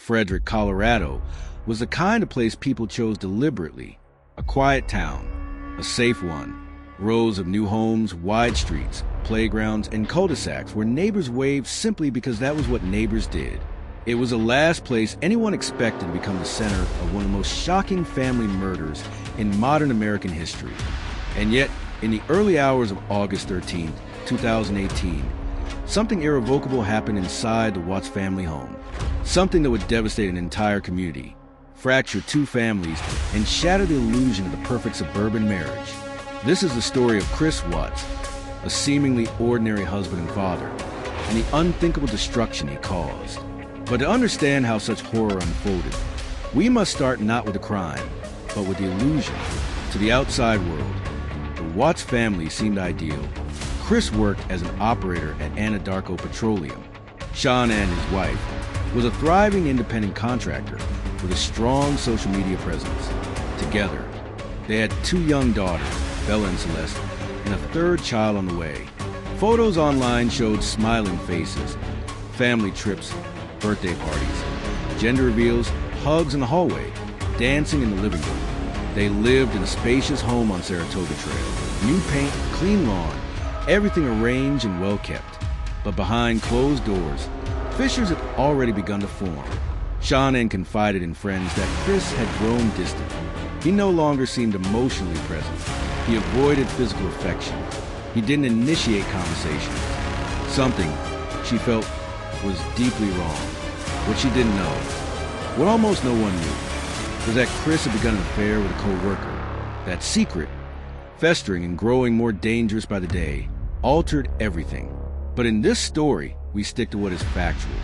Frederick, Colorado, was the kind of place people chose deliberately. A quiet town, a safe one. Rows of new homes, wide streets, playgrounds, and cul-de-sacs where neighbors waved simply because that was what neighbors did. It was the last place anyone expected to become the center of one of the most shocking family murders in modern American history. And yet, in the early hours of August 13, 2018, something irrevocable happened inside the Watts family home. Something that would devastate an entire community, fracture two families, and shatter the illusion of the perfect suburban marriage. This is the story of Chris Watts, a seemingly ordinary husband and father, and the unthinkable destruction he caused. But to understand how such horror unfolded, we must start not with the crime, but with the illusion. To the outside world, the Watts family seemed ideal. Chris worked as an operator at Anadarko Petroleum. Shanann, his wife, was a thriving independent contractor with a strong social media presence. Together, they had two young daughters, Bella and Celeste, and a third child on the way. Photos online showed smiling faces, family trips, birthday parties, gender reveals, hugs in the hallway, dancing in the living room. They lived in a spacious home on Saratoga Trail. New paint, clean lawn, everything arranged and well kept. But behind closed doors, fissures had already begun to form. Shanann confided in friends that Chris had grown distant. He no longer seemed emotionally present. He avoided physical affection. He didn't initiate conversations. Something, she felt, was deeply wrong. What she didn't know, what almost no one knew, was that Chris had begun an affair with a co-worker. That secret, festering and growing more dangerous by the day, altered everything. But in this story, we stick to what is factual.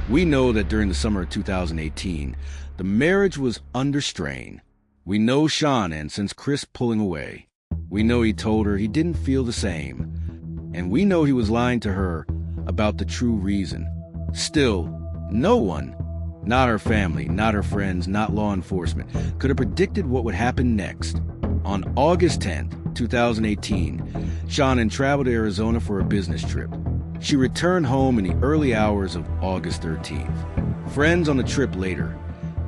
We know that during the summer of 2018, the marriage was under strain. We know Shanann since Chris pulling away. We know he told her he didn't feel the same. And we know he was lying to her about the true reason. Still, no one, not her family, not her friends, not law enforcement, could have predicted what would happen next. On August 10th, 2018, Shanann traveled to Arizona for a business trip. She returned home in the early hours of August 13th. Friends on the trip later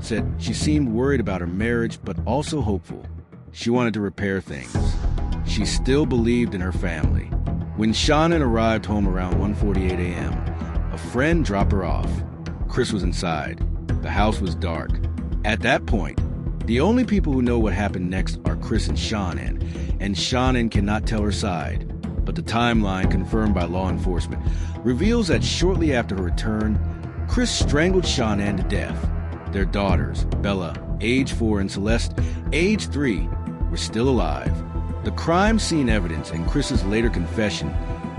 said she seemed worried about her marriage, but also hopeful. She wanted to repair things. She still believed in her family. When Shanann arrived home around 1:48 a.m., a friend dropped her off. Chris was inside. The house was dark. At that point, the only people who know what happened next are Chris and Shanann cannot tell her side. But the timeline, confirmed by law enforcement, reveals that shortly after her return, Chris strangled Shanann to death. Their daughters, Bella, age 4, and Celeste, age 3, were still alive. The crime scene evidence and Chris's later confession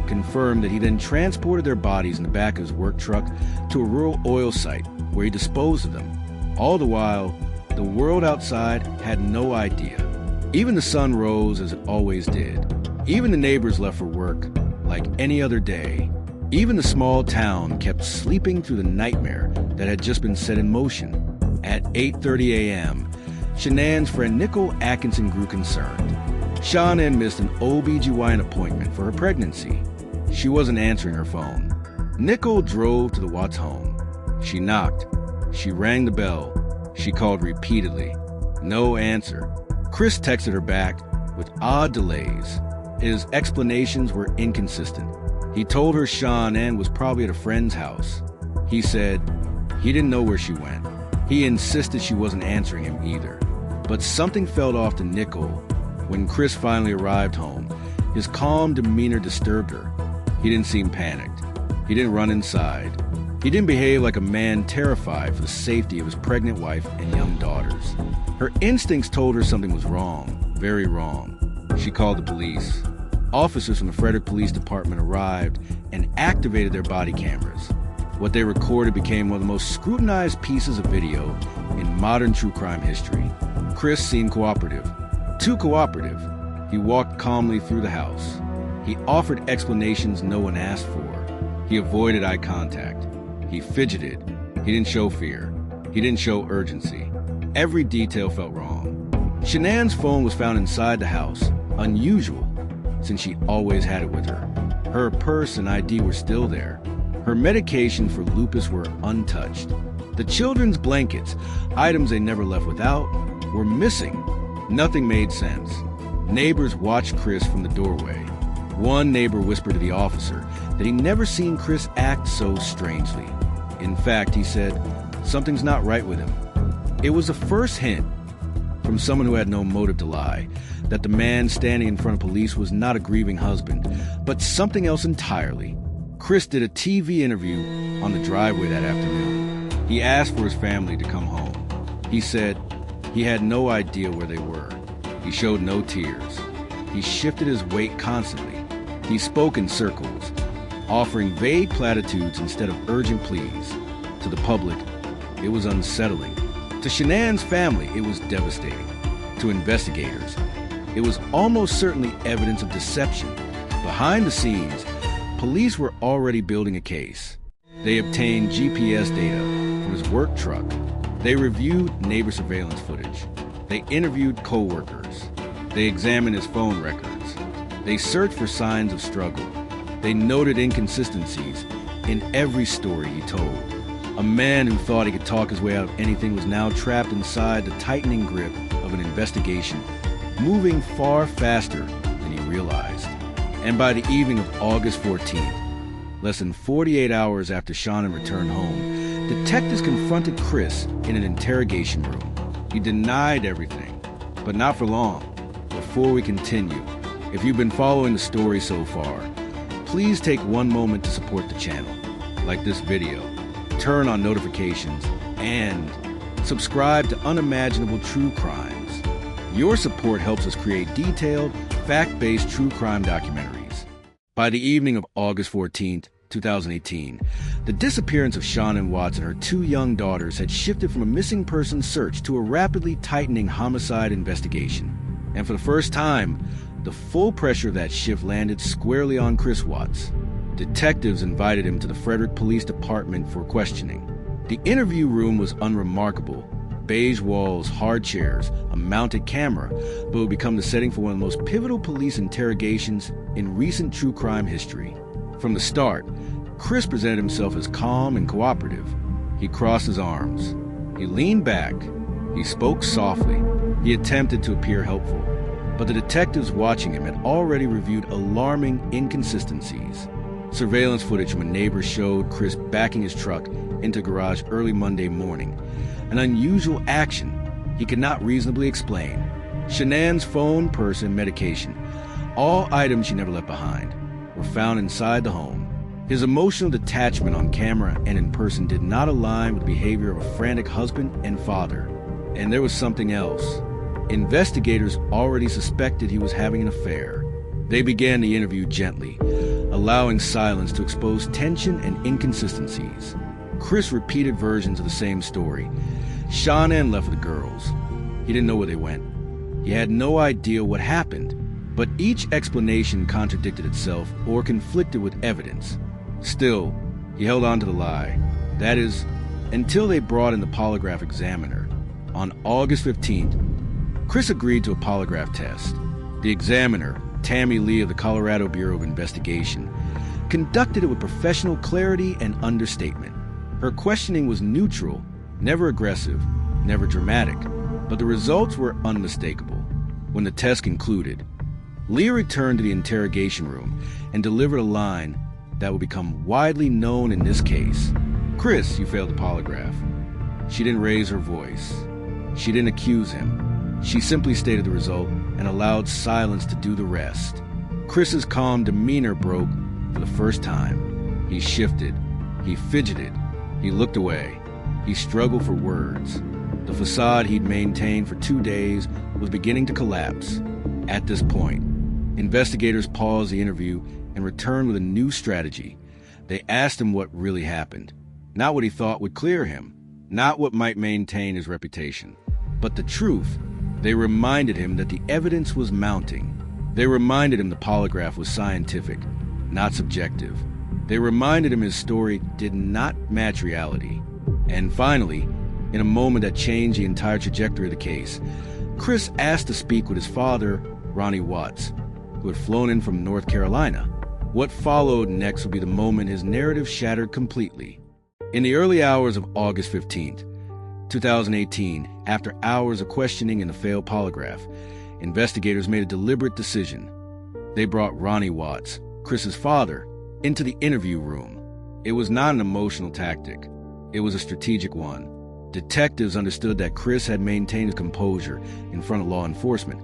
confirmed that he then transported their bodies in the back of his work truck to a rural oil site where he disposed of them. All the while, the world outside had no idea. Even the sun rose as it always did. Even the neighbors left for work like any other day. Even the small town kept sleeping through the nightmare that had just been set in motion. At 8:30 a.m., Shanann's friend Nicole Atkinson grew concerned. Shanann missed an OB/GYN appointment for her pregnancy. She wasn't answering her phone. Nicole drove to the Watts home. She knocked. She rang the bell. She called repeatedly. No answer. Chris texted her back with odd delays. His explanations were inconsistent. He told her Shanann was probably at a friend's house. He said he didn't know where she went. He insisted she wasn't answering him either. But something felt off to Nicole when Chris finally arrived home. His calm demeanor disturbed her. He didn't seem panicked. He didn't run inside. He didn't behave like a man terrified for the safety of his pregnant wife and young daughters. Her instincts told her something was wrong, very wrong. She called the police. Officers from the Frederick Police Department arrived and activated their body cameras. What they recorded became one of the most scrutinized pieces of video in modern true crime history. Chris seemed cooperative. Too cooperative. He walked calmly through the house. He offered explanations no one asked for. He avoided eye contact. He fidgeted. He didn't show fear. He didn't show urgency. Every detail felt wrong. Shanann's phone was found inside the house, unusual, since she always had it with her. Her purse and ID were still there. Her medication for lupus were untouched. The children's blankets, items they never left without, were missing. Nothing made sense. Neighbors watched Chris from the doorway. One neighbor whispered to the officer that he'd never seen Chris act so strangely. In fact, he said, something's not right with him. It was the first hint from someone who had no motive to lie, that the man standing in front of police was not a grieving husband, but something else entirely. Chris did a TV interview on the driveway that afternoon. He asked for his family to come home. He said he had no idea where they were. He showed no tears. He shifted his weight constantly. He spoke in circles, offering vague platitudes instead of urgent pleas. To the public, it was unsettling. To Shanann's family, it was devastating. To investigators, it was almost certainly evidence of deception. Behind the scenes, police were already building a case. They obtained GPS data from his work truck. They reviewed neighbor surveillance footage. They interviewed co-workers. They examined his phone records. They searched for signs of struggle. They noted inconsistencies in every story he told. A man who thought he could talk his way out of anything was now trapped inside the tightening grip of an investigation, moving far faster than he realized. And by the evening of August 14th, less than 48 hours after Shanann returned home, detectives confronted Chris in an interrogation room. He denied everything, but not for long. Before we continue, if you've been following the story so far, please take one moment to support the channel. Like this video, turn on notifications, and subscribe to Unimaginable True Crimes. Your support helps us create detailed, fact-based true crime documentaries. By the evening of August 14th, 2018, the disappearance of Shanann Watts and her two young daughters had shifted from a missing person search to a rapidly tightening homicide investigation. And for the first time, the full pressure of that shift landed squarely on Chris Watts. Detectives invited him to the Frederick Police Department for questioning. The interview room was unremarkable. Beige walls, hard chairs, a mounted camera, but would become the setting for one of the most pivotal police interrogations in recent true crime history. From the start, Chris presented himself as calm and cooperative. He crossed his arms. He leaned back. He spoke softly. He attempted to appear helpful. But the detectives watching him had already reviewed alarming inconsistencies. Surveillance footage from a neighbor showed Chris backing his truck into a garage early Monday morning, an unusual action he could not reasonably explain. Shanann's phone, purse, and medication, all items she never left behind, were found inside the home. His emotional detachment on camera and in person did not align with the behavior of a frantic husband and father. And there was something else. Investigators already suspected he was having an affair. They began the interview gently, allowing silence to expose tension and inconsistencies. Chris repeated versions of the same story. Shanann left with the girls. He didn't know where they went. He had no idea what happened, but each explanation contradicted itself or conflicted with evidence. Still, he held on to the lie. That is, until they brought in the polygraph examiner. On August 15th, Chris agreed to a polygraph test. The examiner, Tammy Lee of the Colorado Bureau of Investigation, conducted it with professional clarity and understatement. Her questioning was neutral, never aggressive, never dramatic, but the results were unmistakable. When the test concluded, Lee returned to the interrogation room and delivered a line that would become widely known in this case. "Chris, you failed the polygraph." She didn't raise her voice. She didn't accuse him. She simply stated the result and allowed silence to do the rest. Chris's calm demeanor broke for the first time. He shifted. He fidgeted. He looked away. He struggled for words. The facade he'd maintained for 2 days was beginning to collapse. At this point, investigators paused the interview and returned with a new strategy. They asked him what really happened. Not what he thought would clear him. Not what might maintain his reputation. But the truth. They reminded him that the evidence was mounting. They reminded him the polygraph was scientific, not subjective. They reminded him his story did not match reality. And finally, in a moment that changed the entire trajectory of the case, Chris asked to speak with his father, Ronnie Watts, who had flown in from North Carolina. What followed next would be the moment his narrative shattered completely. In the early hours of August 15th, 2018, after hours of questioning and a failed polygraph, investigators made a deliberate decision. They brought Ronnie Watts, Chris's father, into the interview room. It was not an emotional tactic. It was a strategic one. Detectives understood that Chris had maintained his composure in front of law enforcement,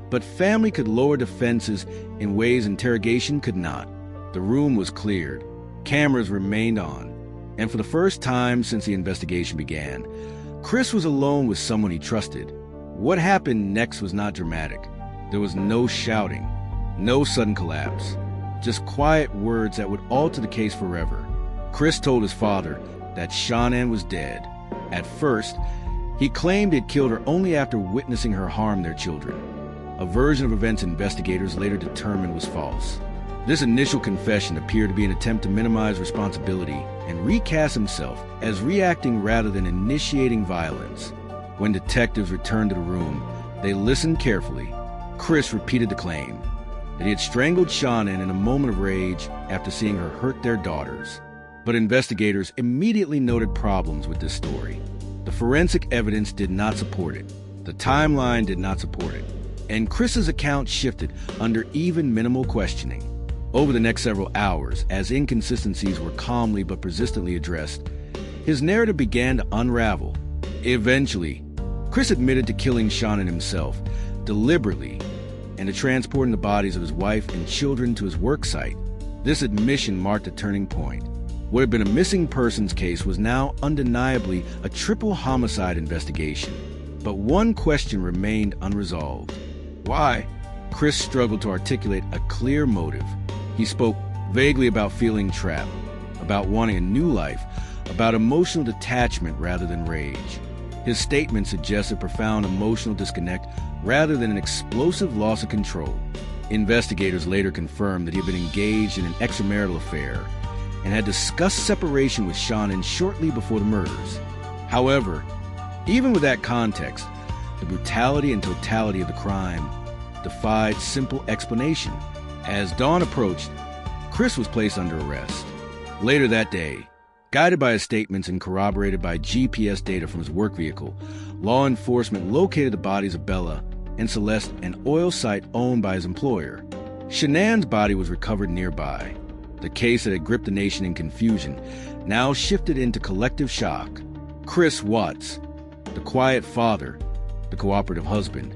but family could lower defenses in ways interrogation could not. The room was cleared. Cameras remained on. And for the first time since the investigation began, Chris was alone with someone he trusted. What happened next was not dramatic. There was no shouting, no sudden collapse, just quiet words that would alter the case forever. Chris told his father that Shanann was dead. At first, he claimed he'd killed her only after witnessing her harm their children, a version of events investigators later determined was false. This initial confession appeared to be an attempt to minimize responsibility and recast himself as reacting rather than initiating violence. When detectives returned to the room, they listened carefully. Chris repeated the claim that he had strangled Shanann in a moment of rage after seeing her hurt their daughters. But investigators immediately noted problems with this story. The forensic evidence did not support it. The timeline did not support it. And Chris's account shifted under even minimal questioning. Over the next several hours, as inconsistencies were calmly but persistently addressed, his narrative began to unravel. Eventually, Chris admitted to killing Shanann himself, deliberately, and to transporting the bodies of his wife and children to his work site. This admission marked a turning point. What had been a missing persons case was now undeniably a triple homicide investigation. But one question remained unresolved. Why? Chris struggled to articulate a clear motive. He spoke vaguely about feeling trapped, about wanting a new life, about emotional detachment rather than rage. His statement suggested profound emotional disconnect rather than an explosive loss of control. Investigators later confirmed that he had been engaged in an extramarital affair and had discussed separation with Shanann shortly before the murders. However, even with that context, the brutality and totality of the crime defied simple explanation. As dawn approached, Chris was placed under arrest. Later that day, guided by his statements and corroborated by GPS data from his work vehicle, law enforcement located the bodies of Bella and Celeste, an oil site owned by his employer. Shanann's body was recovered nearby. The case that had gripped the nation in confusion now shifted into collective shock. Chris Watts, the quiet father, the cooperative husband,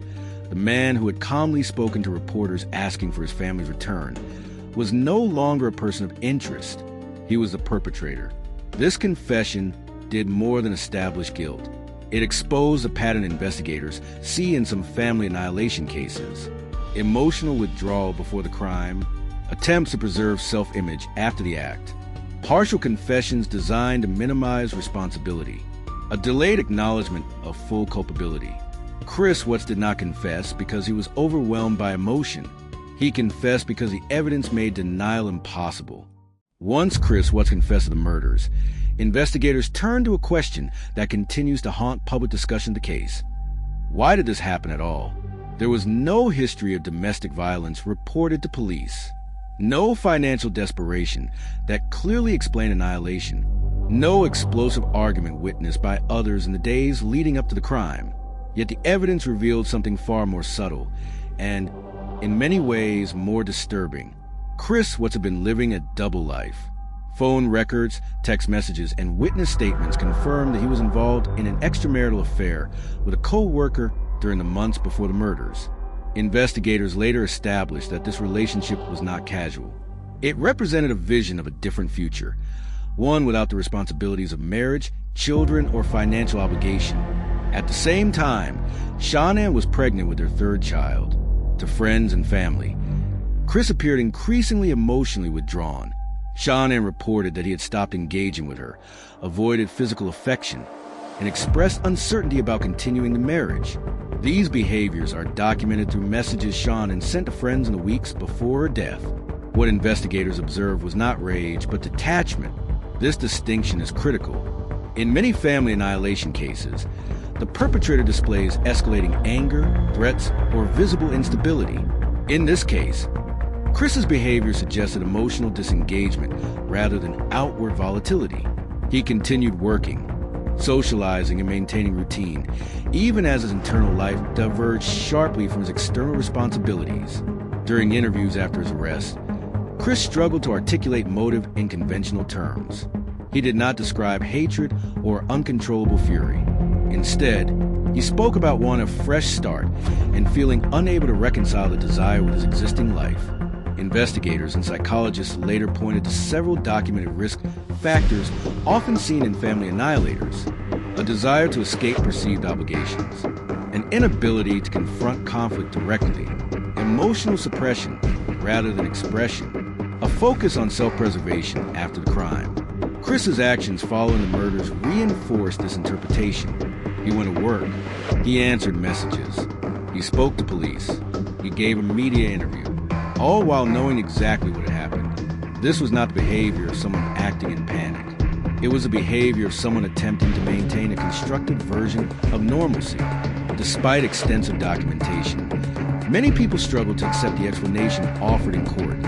the man who had calmly spoken to reporters asking for his family's return, was no longer a person of interest. He was the perpetrator. This confession did more than establish guilt. It exposed a pattern investigators see in some family annihilation cases: emotional withdrawal before the crime, attempts to preserve self-image after the act, partial confessions designed to minimize responsibility, a delayed acknowledgement of full culpability. Chris Watts did not confess because he was overwhelmed by emotion. He confessed because the evidence made denial impossible. Once Chris Watts confessed to the murders, investigators turned to a question that continues to haunt public discussion of the case. Why did this happen at all? There was no history of domestic violence reported to police. No financial desperation that clearly explained annihilation. No explosive argument witnessed by others in the days leading up to the crime. Yet the evidence revealed something far more subtle and, in many ways, more disturbing. Chris Watts had been living a double life. Phone records, text messages, and witness statements confirmed that he was involved in an extramarital affair with a co-worker during the months before the murders. Investigators later established that this relationship was not casual. It represented a vision of a different future, one without the responsibilities of marriage, children, or financial obligation. At the same time, Shanann was pregnant with her third child. To friends and family, Chris appeared increasingly emotionally withdrawn. Shanann reported that he had stopped engaging with her, avoided physical affection, and expressed uncertainty about continuing the marriage. These behaviors are documented through messages Shanann sent to friends in the weeks before her death. What investigators observed was not rage, but detachment. This distinction is critical. In many family annihilation cases, the perpetrator displays escalating anger, threats, or visible instability. In this case, Chris's behavior suggested emotional disengagement rather than outward volatility. He continued working, socializing, and maintaining routine, even as his internal life diverged sharply from his external responsibilities. During interviews after his arrest, Chris struggled to articulate motive in conventional terms. He did not describe hatred or uncontrollable fury. Instead, he spoke about wanting a fresh start and feeling unable to reconcile the desire with his existing life. Investigators and psychologists later pointed to several documented risk factors often seen in family annihilators: a desire to escape perceived obligations, an inability to confront conflict directly, emotional suppression rather than expression, a focus on self-preservation after the crime. Chris's actions following the murders reinforced this interpretation. He went to work, he answered messages, he spoke to police, he gave a media interview, all while knowing exactly what had happened. This was not the behavior of someone acting in panic. It was the behavior of someone attempting to maintain a constructive version of normalcy, despite extensive documentation. Many people struggle to accept the explanation offered in court,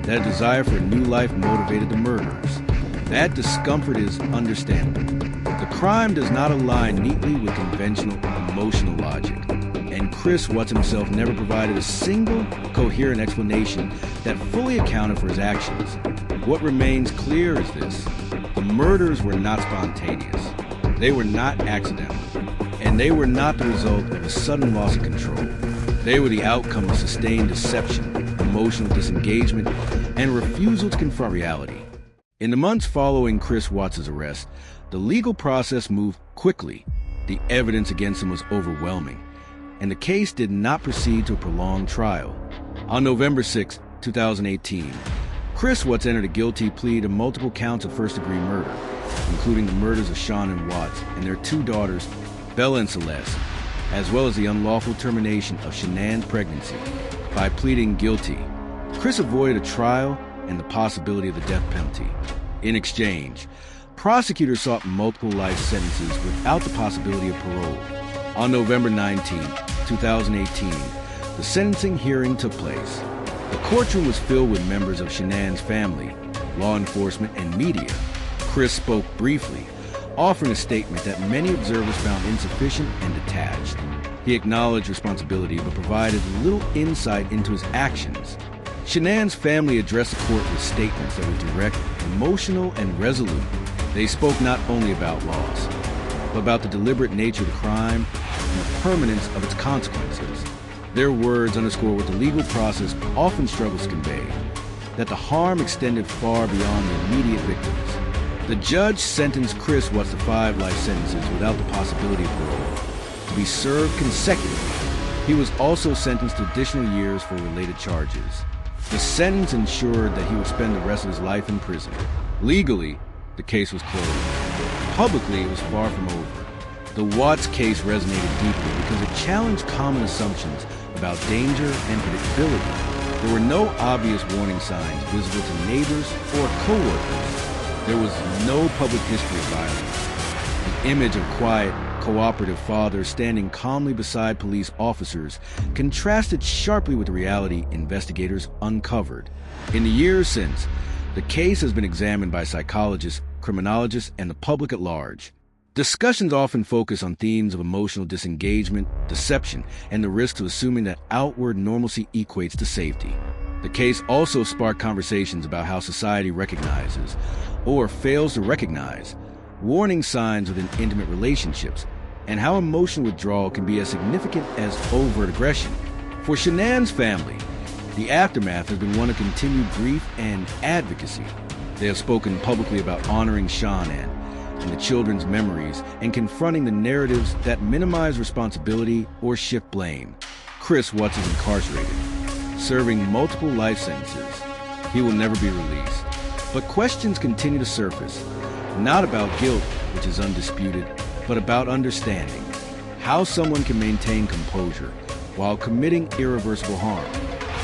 that a desire for a new life motivated the murderers. That discomfort is understandable. The crime does not align neatly with conventional emotional logic, and Chris Watts himself never provided a single coherent explanation that fully accounted for his actions. What remains clear is this: the murders were not spontaneous, they were not accidental, and they were not the result of a sudden loss of control. They were the outcome of sustained deception, emotional disengagement, and refusal to confront reality. In the months following Chris Watts' arrest, the legal process moved quickly. The evidence against him was overwhelming, and the case did not proceed to a prolonged trial. On November 6, 2018, Chris Watts entered a guilty plea to multiple counts of first-degree murder, including the murders of Shanann Watts and their two daughters, Bella and Celeste, as well as the unlawful termination of Shanann's pregnancy. By pleading guilty, Chris avoided a trial and the possibility of the death penalty. In exchange, prosecutors sought multiple life sentences without the possibility of parole. On November 19, 2018, the sentencing hearing took place. The courtroom was filled with members of Shanann's family, law enforcement, and media. Chris spoke briefly, offering a statement that many observers found insufficient and detached. He acknowledged responsibility but provided little insight into his actions. Shanann's family addressed the court with statements that were direct, emotional, and resolute. They spoke not only about loss, but about the deliberate nature of the crime and the permanence of its consequences. Their words underscore what the legal process often struggles to convey, that the harm extended far beyond the immediate victims. The judge sentenced Chris Watts to 5 life sentences without the possibility of parole, to be served consecutively. He was also sentenced to additional years for related charges. The sentence ensured that he would spend the rest of his life in prison. Legally, the case was closed. Publicly, it was far from over. The Watts case resonated deeply because it challenged common assumptions about danger and predictability. There were no obvious warning signs visible to neighbors or co-workers. There was no public history of violence. The image of quiet, cooperative fathers standing calmly beside police officers contrasted sharply with the reality investigators uncovered. In the years since, the case has been examined by psychologists, criminologists, and the public at large. Discussions often focus on themes of emotional disengagement, deception, and the risks of assuming that outward normalcy equates to safety. The case also sparked conversations about how society recognizes, or fails to recognize, warning signs within intimate relationships, and how emotional withdrawal can be as significant as overt aggression. For Shanann's family, the aftermath has been one of continued grief and advocacy. They have spoken publicly about honoring Shanann and the children's memories and confronting the narratives that minimize responsibility or shift blame. Chris Watts is incarcerated, serving multiple life sentences. He will never be released. But questions continue to surface, not about guilt, which is undisputed, but about understanding. How someone can maintain composure while committing irreversible harm.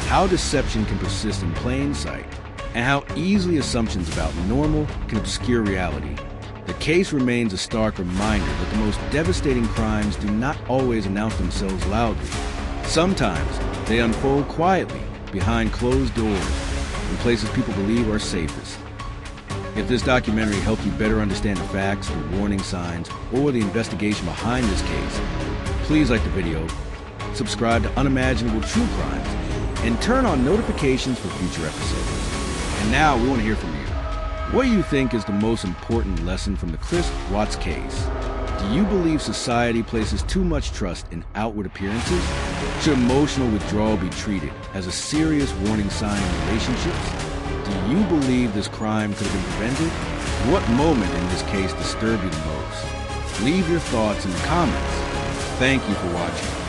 How deception can persist in plain sight. And how easily assumptions about normal can obscure reality. The case remains a stark reminder that the most devastating crimes do not always announce themselves loudly. Sometimes they unfold quietly, behind closed doors, in places people believe are safest. If this documentary helped you better understand the facts, the warning signs, or the investigation behind this case, please like the video, subscribe to Unimaginable True Crimes, and turn on notifications for future episodes. And now we want to hear from you. What do you think is the most important lesson from the Celeste Watts case? Do you believe society places too much trust in outward appearances? Should emotional withdrawal be treated as a serious warning sign in relationships? Do you believe this crime could have been prevented? What moment in this case disturbed you the most? Leave your thoughts in the comments. Thank you for watching.